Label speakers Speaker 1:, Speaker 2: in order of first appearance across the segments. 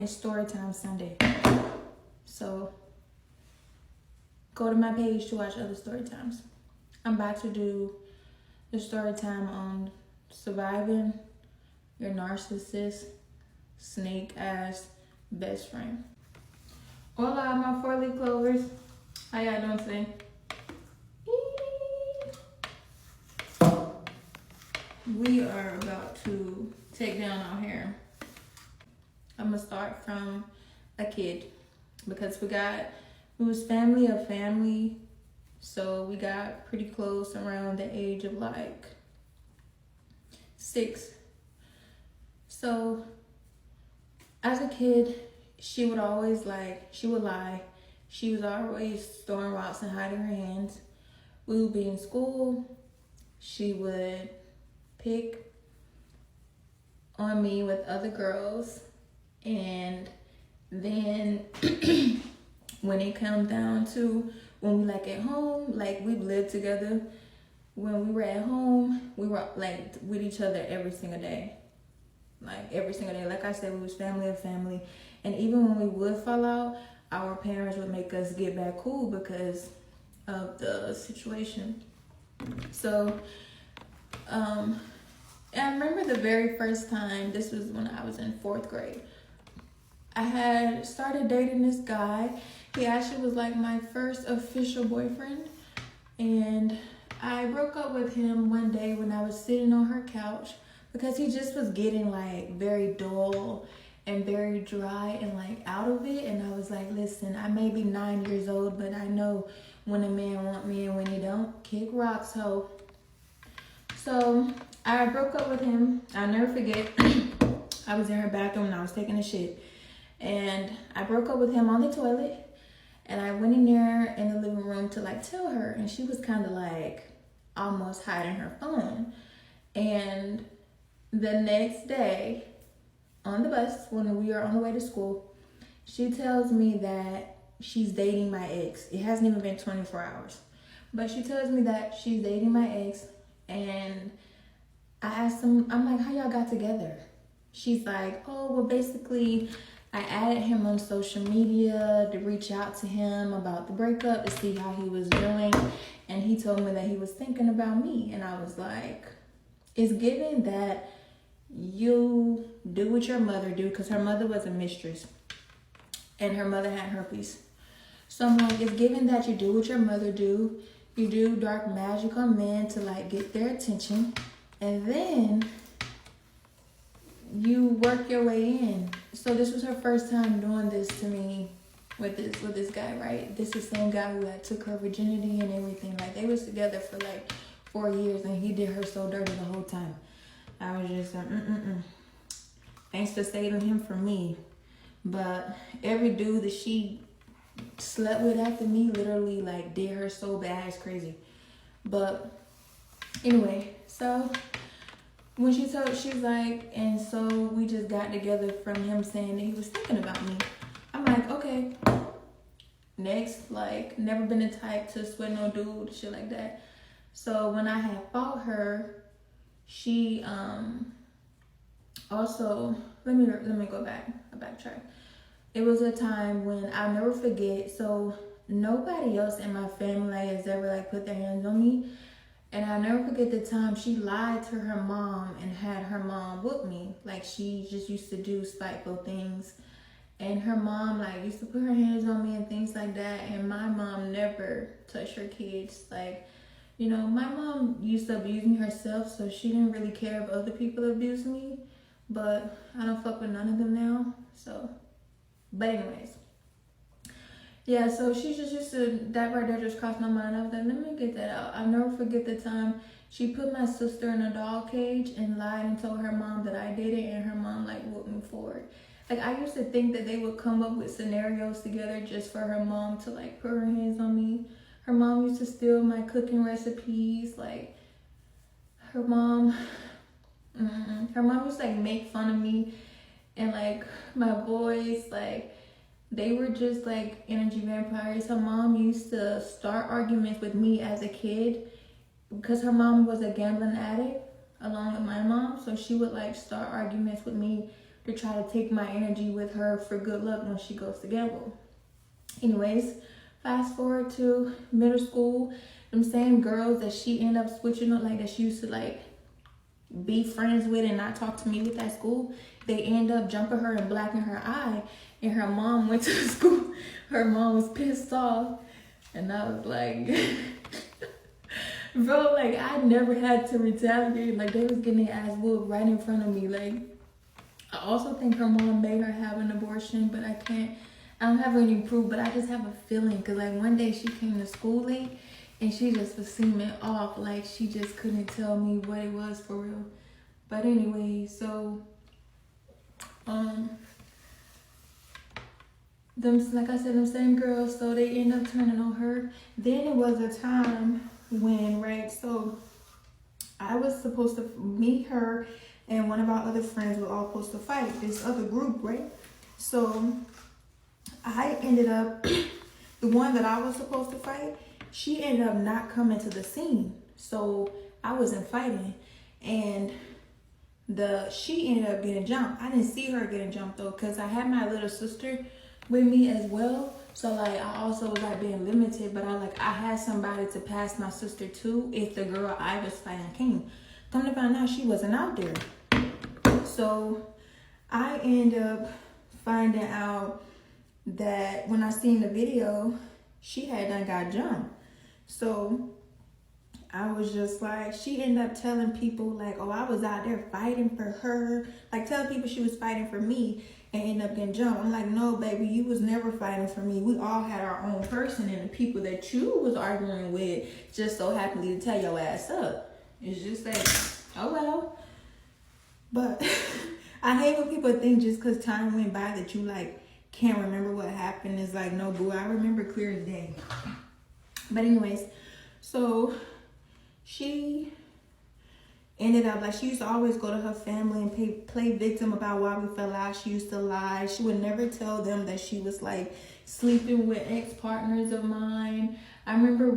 Speaker 1: It's Storytime Sunday. So go to my page to watch other story times. I'm about to do the story time on surviving your narcissist, snake ass best friend. Hola, my 4-leaf clovers. How y'all doing today? We are about to take down our hair. I'm gonna start from a kid because we was family of family, so we got pretty close around the age of like 6. So as a kid, she would lie. She was always throwing rocks and hiding her hands. We would be in school. She would pick on me with other girls. And then when it comes down to when we at home, we lived together. When we were at home, we were with each other every single day. Like I said, we was family of family. And even when we would fall out, our parents would make us get back cool because of the situation. So, and I remember the very first time, this was when I was in 4th grade. I had started dating this guy. He actually was like my first official boyfriend. And I broke up with him one day when I was sitting on her couch because he just was getting very dull and very dry and out of it. And I was like, listen, I may be 9 years old, but I know when a man want me and when he don't. Kick rocks, ho. So I broke up with him. I'll never forget. I was in her bathroom and I was taking a shit. And I broke up with him on the toilet. And I went in there in the living room to tell her. And she was kind of almost hiding her phone. And the next day on the bus, when we were on the way to school, she tells me that she's dating my ex. It hasn't even been 24 hours. But she tells me that she's dating my ex. And I asked him, I'm like, how y'all got together? She's like, oh, well, basically, I added him on social media to reach out to him about the breakup to see how he was doing. And he told me that he was thinking about me. And I was like, it's given that you do what your mother do, because her mother was a mistress and her mother had herpes. So I'm like, it's given that you do what your mother do. You do dark magic on men to get their attention. And then you work your way in. So this was her first time doing this to me with this guy, right? This is the same guy who took her virginity and everything. They was together for 4 years and he did her so dirty the whole time. I was just like, thanks for saving him from me. But every dude that she slept with after me literally did her so bad, it's crazy. But anyway, so when she's like, and so we just got together from him saying that he was thinking about me. I'm like, okay. Next, never been the type to sweat no dude, shit like that. So when I had fought her, she also, let me go back, I backtrack. It was a time when I'll never forget. So nobody else in my family has ever put their hands on me. And I'll never forget the time she lied to her mom and had her mom whoop me. She just used to do spiteful things. And her mom used to put her hands on me and things like that. And my mom never touched her kids. My mom used to abuse me herself, so she didn't really care if other people abused me. But I don't fuck with none of them now. So, but anyways. Yeah, so she just used to, that right there just crossed my mind. I was like, let me get that out. I'll never forget the time she put my sister in a dog cage and lied and told her mom that I did it, and her mom whooped me for it. I used to think that they would come up with scenarios together just for her mom to put her hands on me. Her mom used to steal my cooking recipes. Her mom used to make fun of me and my boys, they were just energy vampires. Her mom used to start arguments with me as a kid because her mom was a gambling addict along with my mom. So she would start arguments with me to try to take my energy with her for good luck when she goes to gamble. Anyways, fast forward to middle school, them same girls that she ended up switching up, like that she used to like be friends with and not talk to me with at school, they end up jumping her and blacking her eye. And her mom went to the school. Her mom was pissed off. And I was like, bro, like I never had to retaliate. Like they was getting their ass whooped right in front of me. Like I also think her mom made her have an abortion, but I don't have any proof, but I just have a feeling. Because like one day she came to school late and she just was seeming off. Like she just couldn't tell me what it was for real. But anyway, so them, like I said, them same girls, so they end up turning on her. Then it was a time when, right, so I was supposed to meet her and one of our other friends were all supposed to fight this other group, right? So I ended up, the one that I was supposed to fight, she ended up not coming to the scene. So I wasn't fighting, and she ended up getting jumped. I didn't see her getting jumped though, because I had my little sister with me as well. So like I also was like being limited, but I had somebody to pass my sister to if the girl I was fighting came. Come to find out she wasn't out there. So I end up finding out that when I seen the video, she had done got jumped. So I was just like, she ended up telling people like, oh, I was out there fighting for her. Like telling people she was fighting for me and ended up getting jumped. I'm like, no, baby, you was never fighting for me. We all had our own person, and the people that you was arguing with just so happened to tear your ass up. It's just like, oh well. But I hate when people think just because time went by that you like can't remember what happened. It's like, no, boo, I remember clear as day. But anyways, so she ended up, like, she used to always go to her family and play victim about why we fell out. She used to lie. She would never tell them that she was, like, sleeping with ex-partners of mine. I remember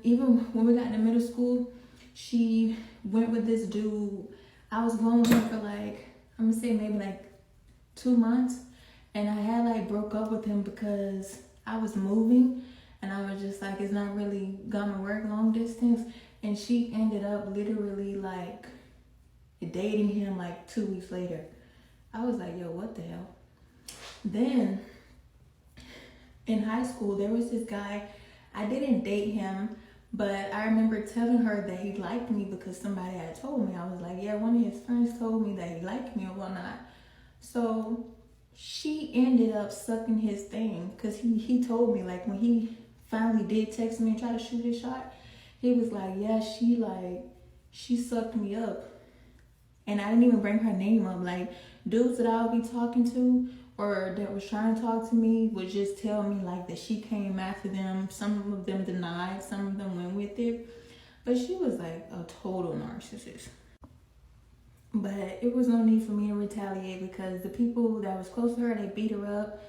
Speaker 1: even when we got into middle school, she went with this dude. I was going with him for, like, I'm going to say maybe, like, 2 months. And I had, like, broke up with him because I was moving. And I was just like, it's not really going to work long distance. And she ended up literally like dating him like 2 weeks later. I was like, yo, what the hell? Then in high school, there was this guy. I didn't date him, but I remember telling her that he liked me because somebody had told me. I was like, yeah, one of his friends told me that he liked me or whatnot. So she ended up sucking his thing because he told me, like, when he finally did text me and try to shoot his shot, he was like, yeah, she sucked me up. And I didn't even bring her name up. Like, dudes that I would be talking to or that was trying to talk to me would just tell me, like, that she came after them. Some of them denied. Some of them went with it. But she was, like, a total narcissist. But it was no need for me to retaliate because the people that was close to her, they beat her up.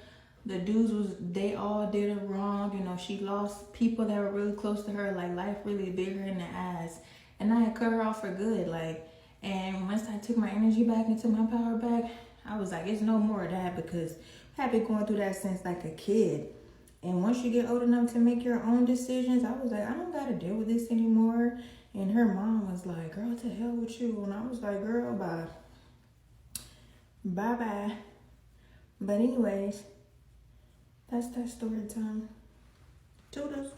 Speaker 1: The dudes they all did her wrong. You know, she lost people that were really close to her. Like, life really bit her in the ass. And I had cut her off for good. Like, and once I took my energy back and took my power back, I was like, it's no more of that because I've been going through that since like a kid. And once you get old enough to make your own decisions, I was like, I don't got to deal with this anymore. And her mom was like, girl, to hell with you. And I was like, girl, bye. Bye-bye. But anyways, that's that story time. Toodles.